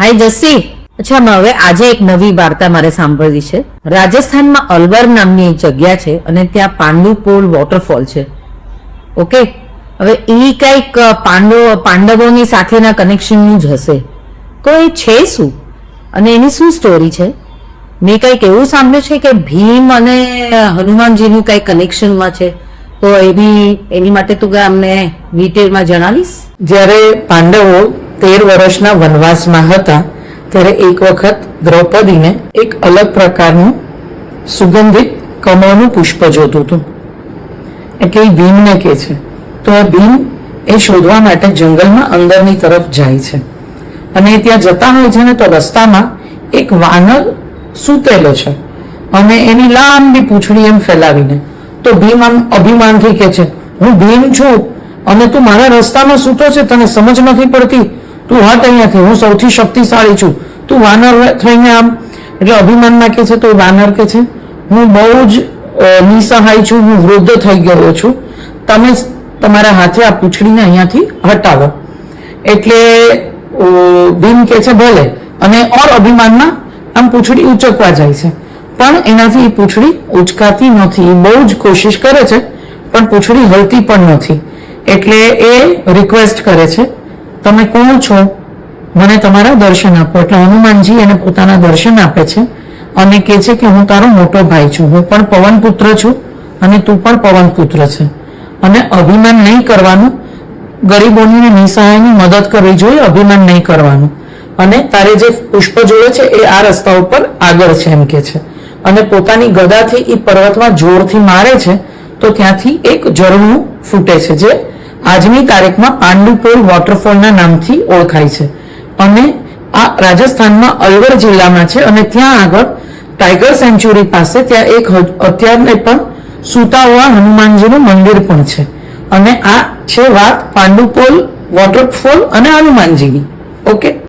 હાય જસ્સી. અચ્છા, હવે આજે એક નવી વાર્તા મારે સાંભળવી છે. રાજસ્થાનમાં અલવર નામની એક જગ્યા છે અને ત્યાં પાંડુપોલ વોટરફોલ છે. ઓકે, હવે એ કંઈક પાંડવોની સાથેના કનેક્શનનું જ હશે. તો એ છે શું અને એની શું સ્ટોરી છે? મેં કંઈક એવું સાંભળ્યું છે કે ભીમ અને હનુમાનજીનું કંઈક કનેક્શનમાં છે. તો એની માટે તું અમને ડિટેલમાં જણાવીશ. જ્યારે પાંડવો 13 વર્ષના વનવાસમાં હતા ત્યારે એક વખત દ્રૌપદીને એક અલગ પ્રકારનું સુગંધિત કમળનું પુષ્પ જોતું હતું. એટલે એ ભીમને કહે છે. તો આ ભીમ એ શોધવા માટે જંગલમાં અંદરની તરફ જાય છે અને ત્યાં જતા હોય છે ને તો રસ્તામાં એક વાનર સૂતેલો છે અને એની લાંબી પૂંછડી એમ ફેલાવીને. તો ભીમ આમ અભિમાનથી કહે છે, હું ભીમ છું અને તું મારા રસ્તામાં સૂતો છે, તને સમજ નથી પડતી, તું હટ અહીંયાથી, હું સૌથી શક્તિશાળી છું, તું વાનર થઈને આમ. એટલે અભિમાનમાં કહે છે. તો વાનર કહે છે, હું બહુ જ નિસહાય છું, હું વૃદ્ધ થઈ ગયો છું, તમે તમારા હાથે આ પૂંછડીને અહીંયાથી હટાવો. એટલે ભીમ કહે છે ભલે, અને ઓર અભિમાનમાં આમ પૂંછડી ઉચકવા જાય છે પણ એનાથી એ પૂંછડી ઉચકાતી નથી. એ બહુ જ કોશિશ કરે છે પણ પૂંછડી હલતી પણ નથી. એટલે એ રિક્વેસ્ટ કરે છે, તમે કોણ છો, મને તમારા દર્શન આપો. એટલે હનુમાનજી એને પોતાના દર્શન આપે છે અને કહે છે કે હું તારો મોટો ભાઈ છું, હું પણ પવન પુત્ર છું અને તું પણ પવન પુત્ર છે અને અભિમાન નહીં કરવાનું, ગરીબોની નિસહાયની મદદ કરવી જોઈએ, અભિમાન નહીં કરવાનું. અને તારે જે પુષ્પ જોડે છે એ આ રસ્તા ઉપર આગળ છે એમ કે છે. અને પોતાની ગદાથી એ પર્વતમાં જોરથી મારે છે તો ત્યાંથી એક ઝરણું ફૂટે છે જે આજની તારીખમાં પાંડુપોલ વોટરફોલના નામથી ઓળખાય છે. અને આ રાજસ્થાનમાં અલવર જિલ્લામાં છે અને ત્યાં આગળ ટાઈગર સેન્ચ્યુરી પાસે ત્યાં એક અત્યારે પણ સૂતા હોવા હનુમાનજીનું મંદિર પણ છે. અને આ છે વાત પાંડુપોલ વોટરફોલ અને હનુમાનજીની.